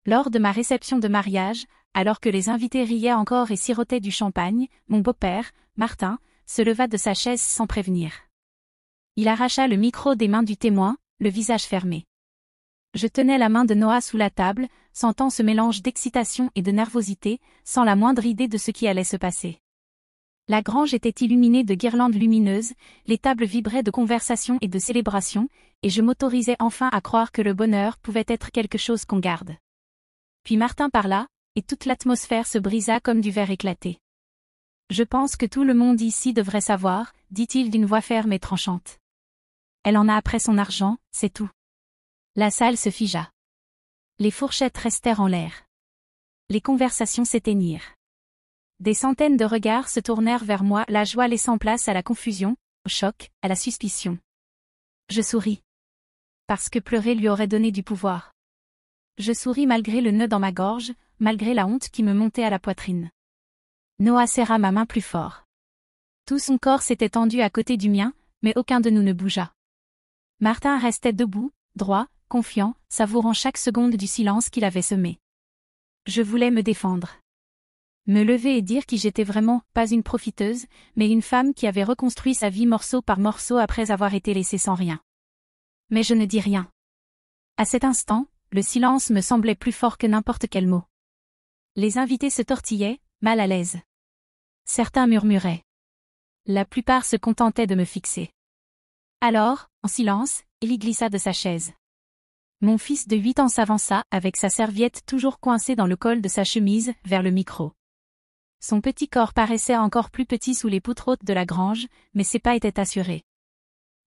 Lors de ma réception de mariage, alors que les invités riaient encore et sirotaient du champagne, mon beau-père, Martin, se leva de sa chaise sans prévenir. Il arracha le micro des mains du témoin, le visage fermé. Je tenais la main de Noah sous la table, sentant ce mélange d'excitation et de nervosité, sans la moindre idée de ce qui allait se passer. La grange était illuminée de guirlandes lumineuses, les tables vibraient de conversation et de célébration, et je m'autorisais enfin à croire que le bonheur pouvait être quelque chose qu'on garde. Puis Martin parla, et toute l'atmosphère se brisa comme du verre éclaté. « Je pense que tout le monde ici devrait savoir, dit-il d'une voix ferme et tranchante. Elle en a après son argent, c'est tout. » La salle se figea. Les fourchettes restèrent en l'air. Les conversations s'éteignirent. Des centaines de regards se tournèrent vers moi, la joie laissant place à la confusion, au choc, à la suspicion. Je souris. Parce que pleurer lui aurait donné du pouvoir. Je souris malgré le nœud dans ma gorge, malgré la honte qui me montait à la poitrine. Noah serra ma main plus fort. Tout son corps s'était tendu à côté du mien, mais aucun de nous ne bougea. Martin restait debout, droit, confiant, savourant chaque seconde du silence qu'il avait semé. Je voulais me défendre. Me lever et dire qui j'étais vraiment, pas une profiteuse, mais une femme qui avait reconstruit sa vie morceau par morceau après avoir été laissée sans rien. Mais je ne dis rien. À cet instant, le silence me semblait plus fort que n'importe quel mot. Les invités se tortillaient, mal à l'aise. Certains murmuraient. La plupart se contentaient de me fixer. Alors, en silence, Ellie glissa de sa chaise. Mon fils de 8 ans s'avança, avec sa serviette toujours coincée dans le col de sa chemise, vers le micro. Son petit corps paraissait encore plus petit sous les poutres hautes de la grange, mais ses pas étaient assurés.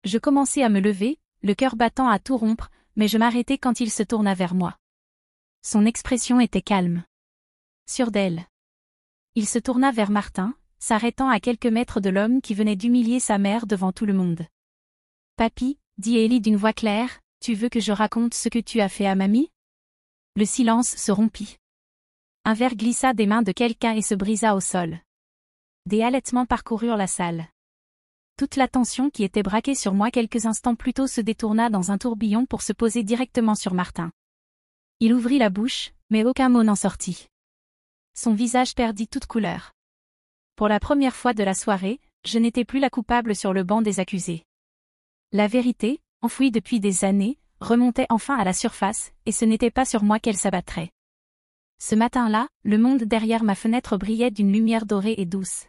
Je commençai à me lever, le cœur battant à tout rompre, mais je m'arrêtai quand il se tourna vers moi. Son expression était calme. Sûre d'elle. Il se tourna vers Martin, s'arrêtant à quelques mètres de l'homme qui venait d'humilier sa mère devant tout le monde. « Papy, dit Ellie d'une voix claire, tu veux que je raconte ce que tu as fait à mamie ?» Le silence se rompit. Un verre glissa des mains de quelqu'un et se brisa au sol. Des halètements parcoururent la salle. Toute l'attention qui était braquée sur moi quelques instants plus tôt se détourna dans un tourbillon pour se poser directement sur Martin. Il ouvrit la bouche, mais aucun mot n'en sortit. Son visage perdit toute couleur. Pour la première fois de la soirée, je n'étais plus la coupable sur le banc des accusés. La vérité, enfouie depuis des années, remontait enfin à la surface, et ce n'était pas sur moi qu'elle s'abattrait. Ce matin-là, le monde derrière ma fenêtre brillait d'une lumière dorée et douce.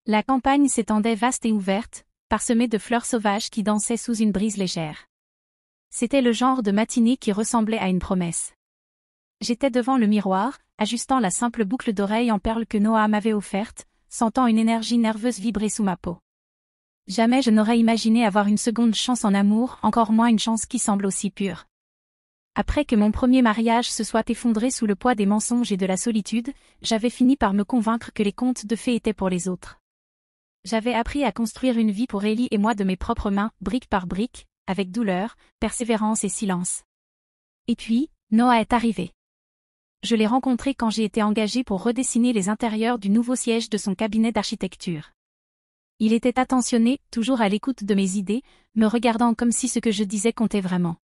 La campagne s'étendait vaste et ouverte, parsemée de fleurs sauvages qui dansaient sous une brise légère. C'était le genre de matinée qui ressemblait à une promesse. J'étais devant le miroir, ajustant la simple boucle d'oreille en perles que Noah m'avait offerte, sentant une énergie nerveuse vibrer sous ma peau. Jamais je n'aurais imaginé avoir une seconde chance en amour, encore moins une chance qui semble aussi pure. Après que mon premier mariage se soit effondré sous le poids des mensonges et de la solitude, j'avais fini par me convaincre que les contes de fées étaient pour les autres. J'avais appris à construire une vie pour Ellie et moi de mes propres mains, brique par brique, avec douleur, persévérance et silence. Et puis, Noah est arrivé. Je l'ai rencontré quand j'ai été engagée pour redessiner les intérieurs du nouveau siège de son cabinet d'architecture. Il était attentionné, toujours à l'écoute de mes idées, me regardant comme si ce que je disais comptait vraiment.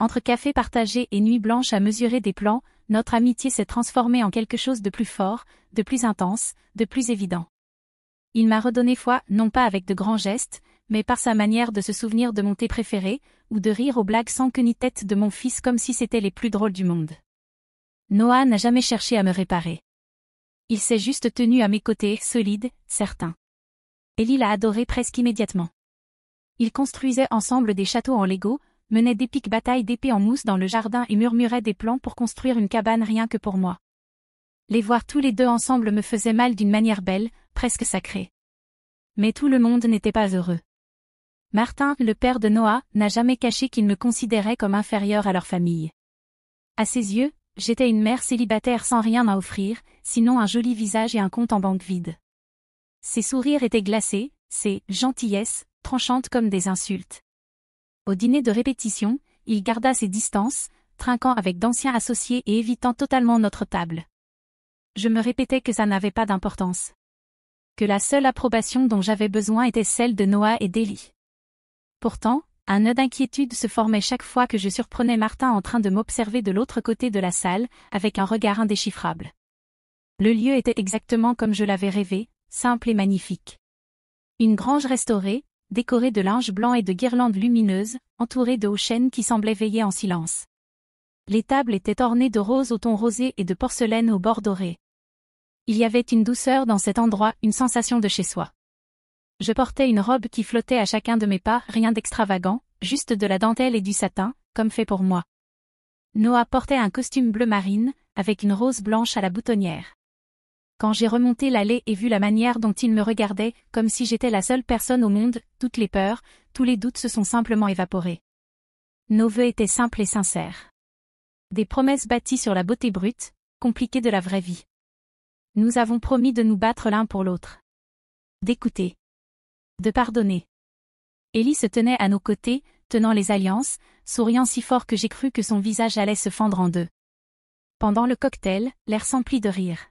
Entre café partagé et nuit blanche à mesurer des plans, notre amitié s'est transformée en quelque chose de plus fort, de plus intense, de plus évident. Il m'a redonné foi, non pas avec de grands gestes, mais par sa manière de se souvenir de mon thé préféré, ou de rire aux blagues sans queue ni tête de mon fils comme si c'était les plus drôles du monde. Noah n'a jamais cherché à me réparer. Il s'est juste tenu à mes côtés, solide, certain. Ellie l'a adoré presque immédiatement. Ils construisaient ensemble des châteaux en Lego, menaient d'épiques batailles d'épées en mousse dans le jardin et murmuraient des plans pour construire une cabane rien que pour moi. Les voir tous les deux ensemble me faisait mal d'une manière belle, presque sacrée. Mais tout le monde n'était pas heureux. Martin, le père de Noah, n'a jamais caché qu'il me considérait comme inférieur à leur famille. À ses yeux, j'étais une mère célibataire sans rien à offrir, sinon un joli visage et un compte en banque vide. Ses sourires étaient glacés, ses gentillesses, tranchantes comme des insultes. Au dîner de répétition, il garda ses distances, trinquant avec d'anciens associés et évitant totalement notre table. Je me répétais que ça n'avait pas d'importance. Que la seule approbation dont j'avais besoin était celle de Noah et d'Ellie. Pourtant, Un nœud d'inquiétude se formait chaque fois que je surprenais Martin en train de m'observer de l'autre côté de la salle, avec un regard indéchiffrable. Le lieu était exactement comme je l'avais rêvé, simple et magnifique. Une grange restaurée, décorée de linge blanc et de guirlandes lumineuses, entourée de hauts chênes qui semblaient veiller en silence. Les tables étaient ornées de roses au ton rosé et de porcelaine au bord doré. Il y avait une douceur dans cet endroit, une sensation de chez soi. Je portais une robe qui flottait à chacun de mes pas, rien d'extravagant, juste de la dentelle et du satin, comme fait pour moi. Noah portait un costume bleu marine, avec une rose blanche à la boutonnière. Quand j'ai remonté l'allée et vu la manière dont il me regardait, comme si j'étais la seule personne au monde, toutes les peurs, tous les doutes se sont simplement évaporés. Nos vœux étaient simples et sincères. Des promesses bâties sur la beauté brute, compliquée de la vraie vie. Nous avons promis de nous battre l'un pour l'autre. D'écouter. De pardonner. Ellie se tenait à nos côtés, tenant les alliances, souriant si fort que j'ai cru que son visage allait se fendre en deux. Pendant le cocktail, l'air s'emplit de rire.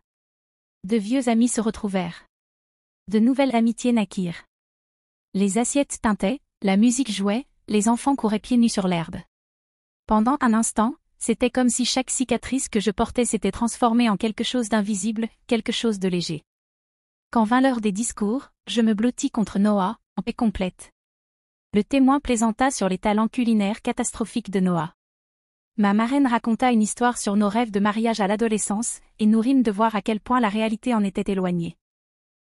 De vieux amis se retrouvèrent. De nouvelles amitiés naquirent. Les assiettes tintaient, la musique jouait, les enfants couraient pieds nus sur l'herbe. Pendant un instant, c'était comme si chaque cicatrice que je portais s'était transformée en quelque chose d'invisible, quelque chose de léger. Quand vint l'heure des discours, je me blottis contre Noah, en paix complète. Le témoin plaisanta sur les talents culinaires catastrophiques de Noah. Ma marraine raconta une histoire sur nos rêves de mariage à l'adolescence, et nous rîmes de voir à quel point la réalité en était éloignée.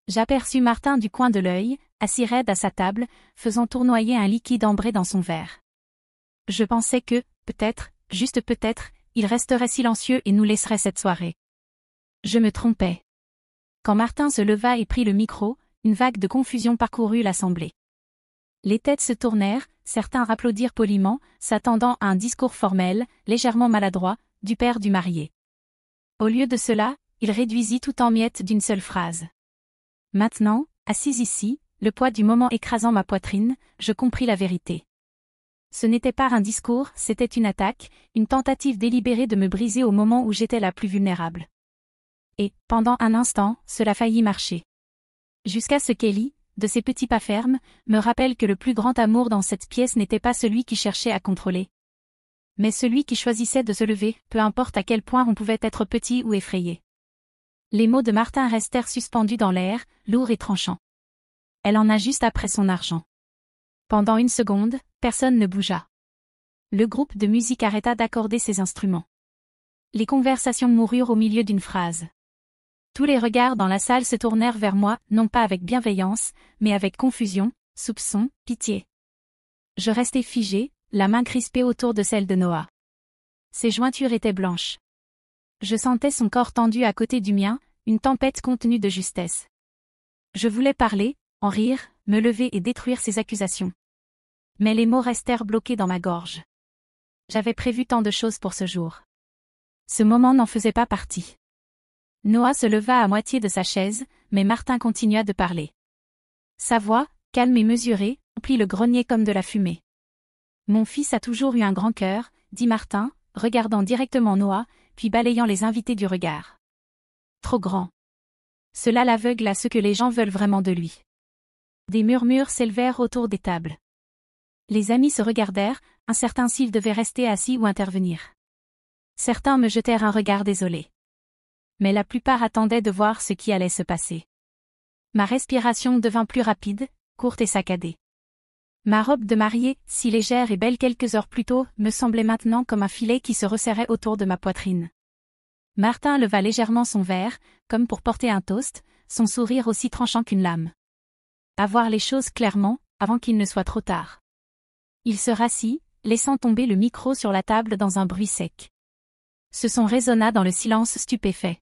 J'aperçus Martin du coin de l'œil, assis raide à sa table, faisant tournoyer un liquide ambré dans son verre. Je pensais que, peut-être, juste peut-être, il resterait silencieux et nous laisserait cette soirée. Je me trompais. Quand Martin se leva et prit le micro, une vague de confusion parcourut l'assemblée. Les têtes se tournèrent, certains applaudirent poliment, s'attendant à un discours formel, légèrement maladroit, du père du marié. Au lieu de cela, il réduisit tout en miettes d'une seule phrase. Maintenant, assise ici, le poids du moment écrasant ma poitrine, je compris la vérité. Ce n'était pas un discours, c'était une attaque, une tentative délibérée de me briser au moment où j'étais la plus vulnérable. Et, pendant un instant, cela faillit marcher. Jusqu'à ce qu'Ellie, de ses petits pas fermes, me rappelle que le plus grand amour dans cette pièce n'était pas celui qui cherchait à contrôler, mais celui qui choisissait de se lever, peu importe à quel point on pouvait être petit ou effrayé. Les mots de Martin restèrent suspendus dans l'air, lourds et tranchants. Elle en a juste après son argent. Pendant une seconde, personne ne bougea. Le groupe de musique arrêta d'accorder ses instruments. Les conversations moururent au milieu d'une phrase. Tous les regards dans la salle se tournèrent vers moi, non pas avec bienveillance, mais avec confusion, soupçon, pitié. Je restai figée, la main crispée autour de celle de Noah. Ses jointures étaient blanches. Je sentais son corps tendu à côté du mien, une tempête contenue de justesse. Je voulais parler, en rire, me lever et détruire ses accusations. Mais les mots restèrent bloqués dans ma gorge. J'avais prévu tant de choses pour ce jour. Ce moment n'en faisait pas partie. Noah se leva à moitié de sa chaise, mais Martin continua de parler. Sa voix, calme et mesurée, emplit le grenier comme de la fumée. Mon fils a toujours eu un grand cœur, dit Martin, regardant directement Noah, puis balayant les invités du regard. Trop grand. Cela l'aveugle à ce que les gens veulent vraiment de lui. Des murmures s'élevèrent autour des tables. Les amis se regardèrent, incertains s'ils devaient rester assis ou intervenir. Certains me jetèrent un regard désolé. Mais la plupart attendaient de voir ce qui allait se passer. Ma respiration devint plus rapide, courte et saccadée. Ma robe de mariée, si légère et belle quelques heures plus tôt, me semblait maintenant comme un filet qui se resserrait autour de ma poitrine. Martin leva légèrement son verre, comme pour porter un toast, son sourire aussi tranchant qu'une lame. À voir les choses clairement, avant qu'il ne soit trop tard. Il se rassit, laissant tomber le micro sur la table dans un bruit sec. Ce son résonna dans le silence stupéfait.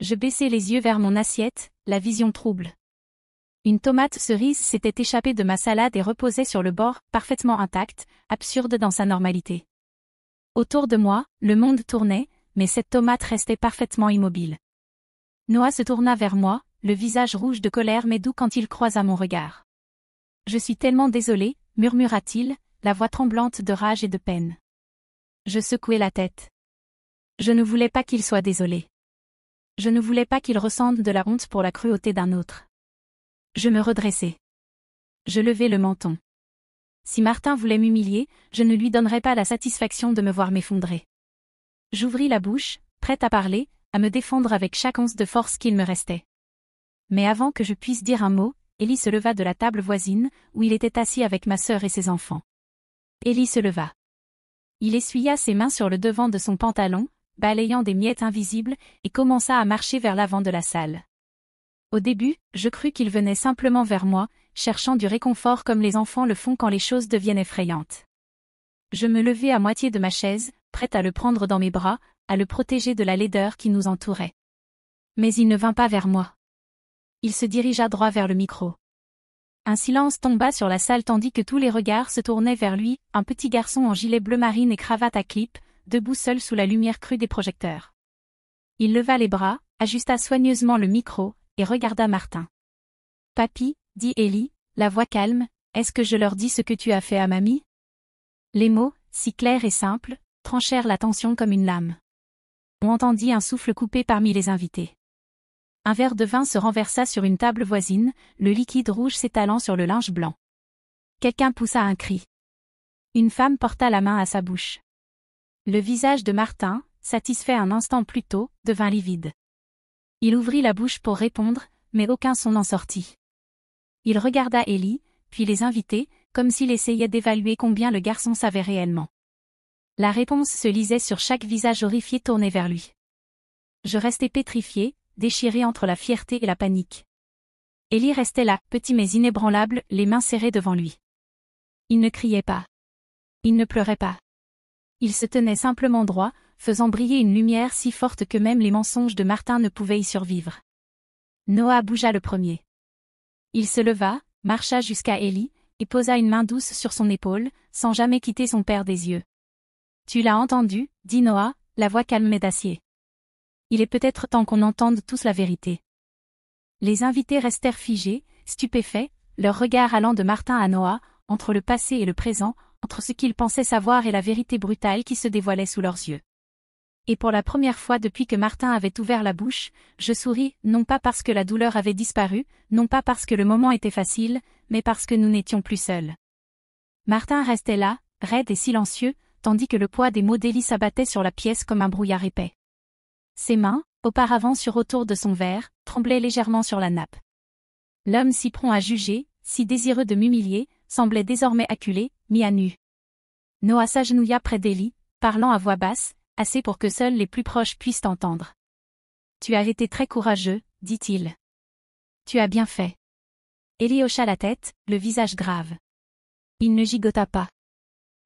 Je baissai les yeux vers mon assiette, la vision trouble. Une tomate cerise s'était échappée de ma salade et reposait sur le bord, parfaitement intacte, absurde dans sa normalité. Autour de moi, le monde tournait, mais cette tomate restait parfaitement immobile. Noah se tourna vers moi, le visage rouge de colère mais doux quand il croisa mon regard. « Je suis tellement désolé, murmura-t-il, la voix tremblante de rage et de peine. Je secouai la tête. Je ne voulais pas qu'il soit désolé. Je ne voulais pas qu'il ressente de la honte pour la cruauté d'un autre. Je me redressai. Je levai le menton. Si Martin voulait m'humilier, je ne lui donnerais pas la satisfaction de me voir m'effondrer. J'ouvris la bouche, prête à parler, à me défendre avec chaque once de force qu'il me restait. Mais avant que je puisse dire un mot, Ellie se leva de la table voisine, où il était assis avec ma sœur et ses enfants. Ellie se leva. Il essuya ses mains sur le devant de son pantalon, balayant des miettes invisibles, et commença à marcher vers l'avant de la salle. Au début, je crus qu'il venait simplement vers moi, cherchant du réconfort comme les enfants le font quand les choses deviennent effrayantes. Je me levai à moitié de ma chaise, prête à le prendre dans mes bras, à le protéger de la laideur qui nous entourait. Mais il ne vint pas vers moi. Il se dirigea droit vers le micro. Un silence tomba sur la salle tandis que tous les regards se tournaient vers lui, un petit garçon en gilet bleu marine et cravate à clip, debout seul sous la lumière crue des projecteurs. Il leva les bras, ajusta soigneusement le micro, et regarda Martin. « Papy, dit Ellie, la voix calme, est-ce que je leur dis ce que tu as fait à mamie ?» Les mots, si clairs et simples, tranchèrent la tension comme une lame. On entendit un souffle coupé parmi les invités. Un verre de vin se renversa sur une table voisine, le liquide rouge s'étalant sur le linge blanc. Quelqu'un poussa un cri. Une femme porta la main à sa bouche. Le visage de Martin, satisfait un instant plus tôt, devint livide. Il ouvrit la bouche pour répondre, mais aucun son n'en sortit. Il regarda Ellie, puis les invités, comme s'il essayait d'évaluer combien le garçon savait réellement. La réponse se lisait sur chaque visage horrifié tourné vers lui. Je restai pétrifié, déchiré entre la fierté et la panique. Ellie restait là, petit mais inébranlable, les mains serrées devant lui. Il ne criait pas. Il ne pleurait pas. Il se tenait simplement droit, faisant briller une lumière si forte que même les mensonges de Martin ne pouvaient y survivre. Noah bougea le premier. Il se leva, marcha jusqu'à Ellie, et posa une main douce sur son épaule, sans jamais quitter son père des yeux. « Tu l'as entendu, dit Noah, la voix calme mais d'acier. Il est peut-être temps qu'on entende tous la vérité. » Les invités restèrent figés, stupéfaits, leur regard allant de Martin à Noah, entre le passé et le présent, entre ce qu'ils pensaient savoir et la vérité brutale qui se dévoilait sous leurs yeux. Et pour la première fois depuis que Martin avait ouvert la bouche, je souris, non pas parce que la douleur avait disparu, non pas parce que le moment était facile, mais parce que nous n'étions plus seuls. Martin restait là, raide et silencieux, tandis que le poids des mots d'Ellie s'abattait sur la pièce comme un brouillard épais. Ses mains, auparavant sur autour de son verre, tremblaient légèrement sur la nappe. L'homme si prompt à juger, si désireux de m'humilier, semblait désormais acculé, mis à nu. Noah s'agenouilla près d'Ellie, parlant à voix basse, assez pour que seuls les plus proches puissent entendre. « Tu as été très courageux, dit-il. Tu as bien fait. » Ellie hocha la tête, le visage grave. Il ne gigota pas.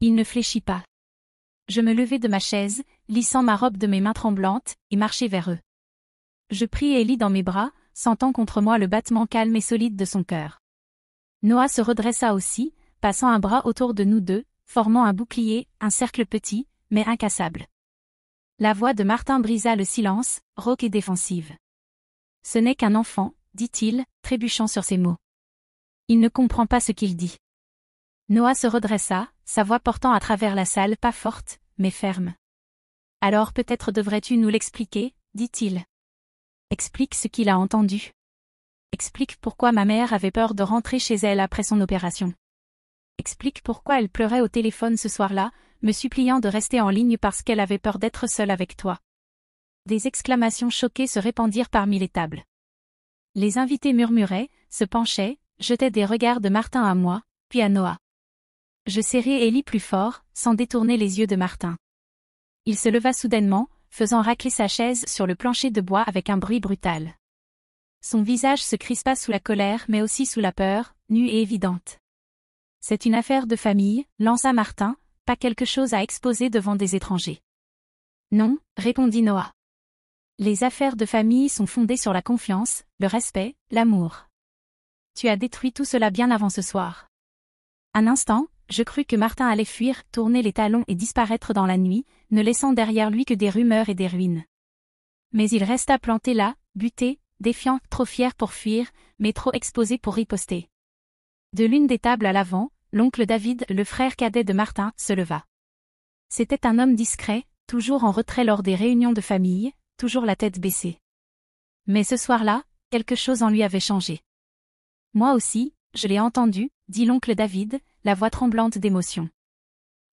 Il ne fléchit pas. Je me levai de ma chaise, lissant ma robe de mes mains tremblantes, et marchai vers eux. Je pris Ellie dans mes bras, sentant contre moi le battement calme et solide de son cœur. Noah se redressa aussi, passant un bras autour de nous deux, formant un bouclier, un cercle petit, mais incassable. La voix de Martin brisa le silence, rauque et défensive. « Ce n'est qu'un enfant, dit-il, trébuchant sur ses mots. Il ne comprend pas ce qu'il dit. » Noah se redressa, sa voix portant à travers la salle pas forte, mais ferme. « Alors peut-être devrais-tu nous l'expliquer, dit-il. Explique ce qu'il a entendu. Explique pourquoi ma mère avait peur de rentrer chez elle après son opération. Explique pourquoi elle pleurait au téléphone ce soir-là, me suppliant de rester en ligne parce qu'elle avait peur d'être seule avec toi. » Des exclamations choquées se répandirent parmi les tables. Les invités murmuraient, se penchaient, jetaient des regards de Martin à moi, puis à Noah. Je serrai Ellie plus fort, sans détourner les yeux de Martin. Il se leva soudainement, faisant racler sa chaise sur le plancher de bois avec un bruit brutal. Son visage se crispa sous la colère mais aussi sous la peur, nue et évidente. « C'est une affaire de famille, lança Martin, pas quelque chose à exposer devant des étrangers. »« Non, répondit Noah. Les affaires de famille sont fondées sur la confiance, le respect, l'amour. Tu as détruit tout cela bien avant ce soir. » Un instant, je crus que Martin allait fuir, tourner les talons et disparaître dans la nuit, ne laissant derrière lui que des rumeurs et des ruines. Mais il resta planté là, buté, défiant, trop fier pour fuir, mais trop exposé pour riposter. De l'une des tables à l'avant, l'oncle David, le frère cadet de Martin, se leva. C'était un homme discret, toujours en retrait lors des réunions de famille, toujours la tête baissée. Mais ce soir-là, quelque chose en lui avait changé. Moi aussi, je l'ai entendu, dit l'oncle David, la voix tremblante d'émotion.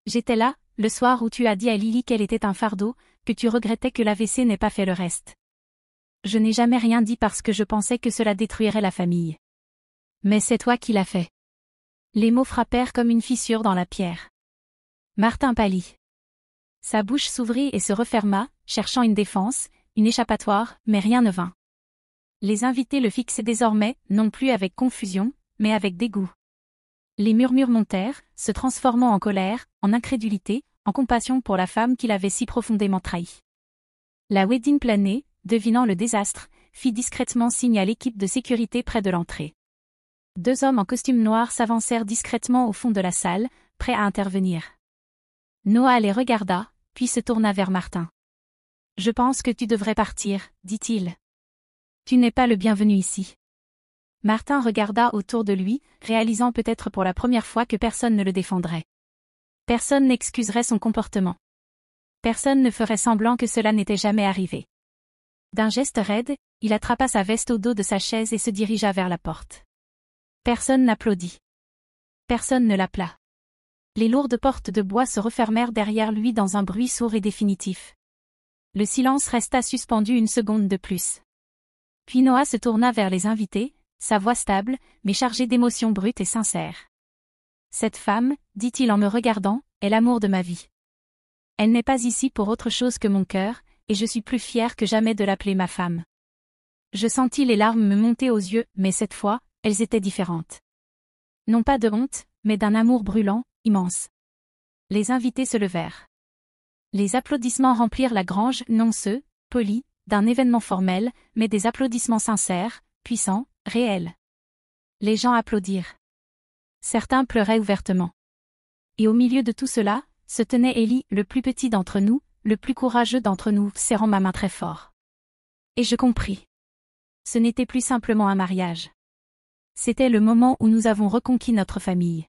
J'étais là, le soir où tu as dit à Lily qu'elle était un fardeau, que tu regrettais que l'AVC n'ait pas fait le reste. Je n'ai jamais rien dit parce que je pensais que cela détruirait la famille. Mais c'est toi qui l'as fait. Les mots frappèrent comme une fissure dans la pierre. Martin pâlit. Sa bouche s'ouvrit et se referma, cherchant une défense, une échappatoire, mais rien ne vint. Les invités le fixaient désormais, non plus avec confusion, mais avec dégoût. Les murmures montèrent, se transformant en colère, en incrédulité, en compassion pour la femme qui l'avait si profondément trahi. La wedding planée, devinant le désastre, fit discrètement signe à l'équipe de sécurité près de l'entrée. 2 hommes en costume noir s'avancèrent discrètement au fond de la salle, prêts à intervenir. Noah les regarda, puis se tourna vers Martin. « Je pense que tu devrais partir, dit-il. Tu n'es pas le bienvenu ici. » Martin regarda autour de lui, réalisant peut-être pour la première fois que personne ne le défendrait. Personne n'excuserait son comportement. Personne ne ferait semblant que cela n'était jamais arrivé. D'un geste raide, il attrapa sa veste au dos de sa chaise et se dirigea vers la porte. Personne n'applaudit. Personne ne l'appela. Les lourdes portes de bois se refermèrent derrière lui dans un bruit sourd et définitif. Le silence resta suspendu une seconde de plus. Puis Noah se tourna vers les invités, sa voix stable, mais chargée d'émotions brutes et sincères. « Cette femme, dit-il en me regardant, est l'amour de ma vie. Elle n'est pas ici pour autre chose que mon cœur, et je suis plus fier que jamais de l'appeler ma femme. » Je sentis les larmes me monter aux yeux, mais cette fois, elles étaient différentes. Non pas de honte, mais d'un amour brûlant, immense. Les invités se levèrent. Les applaudissements remplirent la grange, non ceux, polis, d'un événement formel, mais des applaudissements sincères, puissants, réels. Les gens applaudirent. Certains pleuraient ouvertement. Et au milieu de tout cela, se tenait Élie, le plus petit d'entre nous, le plus courageux d'entre nous, serrant ma main très fort. Et je compris. Ce n'était plus simplement un mariage. C'était le moment où nous avons reconquis notre famille.